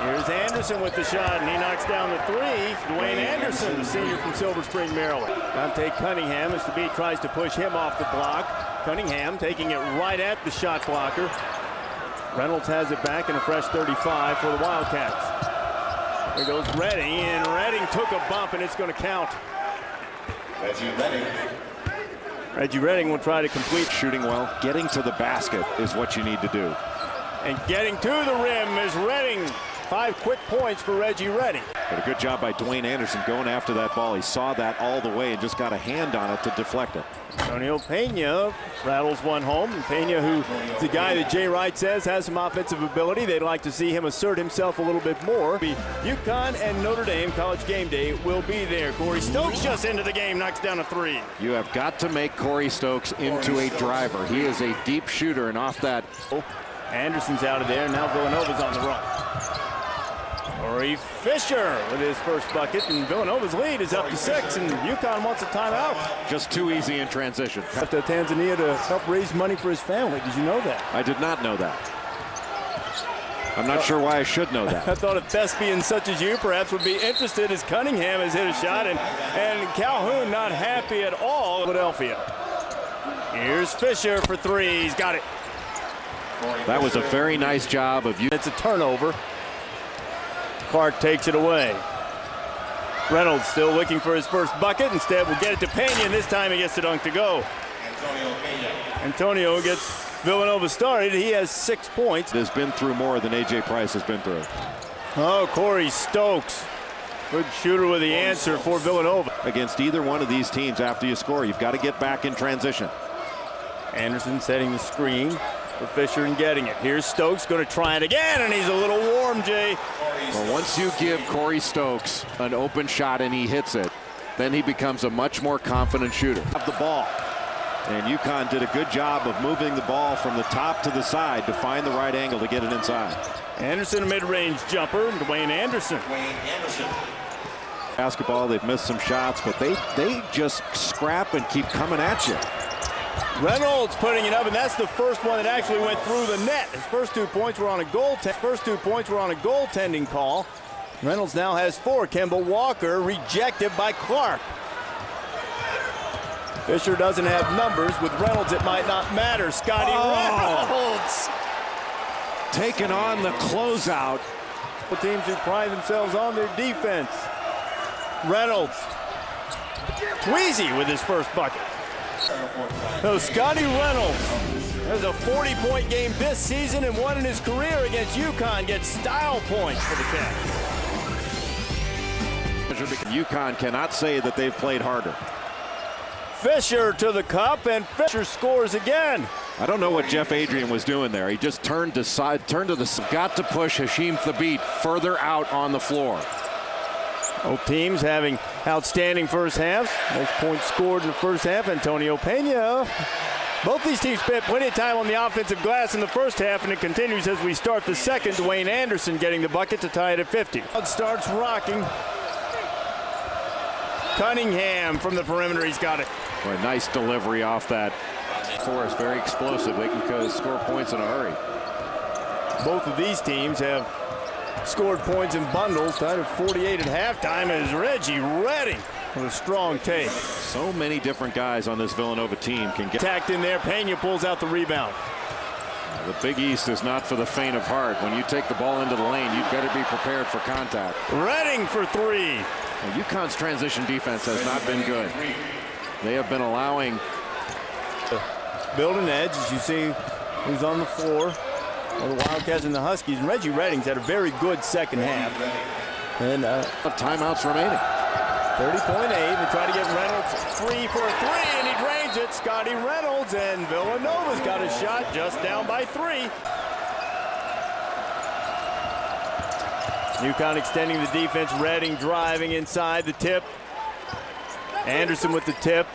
Here's Anderson with the shot, and he knocks down the three. Dwayne Anderson, the senior from Silver Spring, Maryland. Dante Cunningham, as the beat tries to push him off the block. Cunningham taking it right at the shot blocker. Reynolds has it back in a fresh 35 for the Wildcats. There goes Redding, and Redding took a bump, and it's going to count. Reggie Redding will try to complete. Shooting well, getting to the basket is what you need to do. And getting to the rim is Redding. 5 quick points for Reggie Redding. But a good job by Dwayne Anderson going after that ball. He saw that all the way and just got a hand on it to deflect it. Antonio Pena rattles one home. Pena, who is the guy that Jay Wright says has some offensive ability. They'd like to see him assert himself a little bit more. UConn and Notre Dame College Game Day will be there. Corey Stokes just into the game, knocks down a three. You have got to make Corey Stokes into a driver. He is a deep shooter, and off that. Anderson's out of there. Now Villanova's on the run. Corey Fisher with his first bucket, and Villanova's lead is up to 6, and UConn wants a timeout. Just too easy in transition. Left to Tanzania to help raise money for his family. Did you know that? I did not know that. I'm not sure why I should know that. I thought a thespian such as you perhaps would be interested, as Cunningham has hit a shot, and Calhoun not happy at all. Philadelphia. Here's Fisher for three. He's got it. That was a very nice job of you. It's a turnover. Clark takes it away. Reynolds still looking for his first bucket. Instead, we'll get it to Pena, and this time he gets the dunk to go. Antonio gets Villanova started. He has 6 points. Has been through more than A.J. Price has been through. Oh, Corey Stokes. Good shooter with the answer for Villanova. Against either one of these teams after you score, you've got to get back in transition. Anderson setting the screen for Fisher and getting it. Here's Stokes going to try it again, and he's a little warm, Jay. Well, once you give Corey Stokes an open shot and he hits it, then he becomes a much more confident shooter. Of the ball. And UConn did a good job of moving the ball from the top to the side to find the right angle to get it inside. Anderson, a mid-range jumper, and Dwayne Anderson. Basketball, they've missed some shots, but they just scrap and keep coming at you. Reynolds putting it up, and that's the first one that actually went through the net. His first 2 points were on a goaltending call. Reynolds now has 4. Kemba Walker rejected by Clark. Fisher doesn't have numbers. With Reynolds, it might not matter. Scotty Reynolds taking on the closeout. The teams who pride themselves on their defense. Reynolds, Tweezy with his first bucket. So Scotty Reynolds has a 40-point game this season, and one in his career against UConn, gets style points for the Cats. UConn cannot say that they've played harder. Fisher to the cup, and Fisher scores again. I don't know what Jeff Adrian was doing there. He just turned to the got to push Hashim Thabit further out on the floor. Both teams having outstanding first halves. Most points scored in the first half. Antonio Pena. Both these teams spent plenty of time on the offensive glass in the first half, and it continues as we start the second. Dwayne Anderson getting the bucket to tie it at 50. Crowd starts rocking. Cunningham from the perimeter. He's got it. Boy, nice delivery off that. Forrest, very explosive. They can score points in a hurry. Both of these teams have scored points in bundles. Tied at 48 at halftime is Reggie Redding with a strong take. So many different guys on this Villanova team can get tacked in there. Pena pulls out the rebound. The Big East is not for the faint of heart. When you take the ball into the lane, you'd better be prepared for contact. Redding for three. Well, UConn's transition defense has not been good. They have been allowing build an edge, as you see who's on the floor. Well, the Wildcats and the Huskies, and Reggie Redding's had a very good second half. And timeouts remaining. 30.8. They try to get Reynolds free for a three, and he drains it. Scotty Reynolds, and Villanova's got a shot just down by 3. UConn extending the defense. Redding driving inside the tip. Anderson with the tip.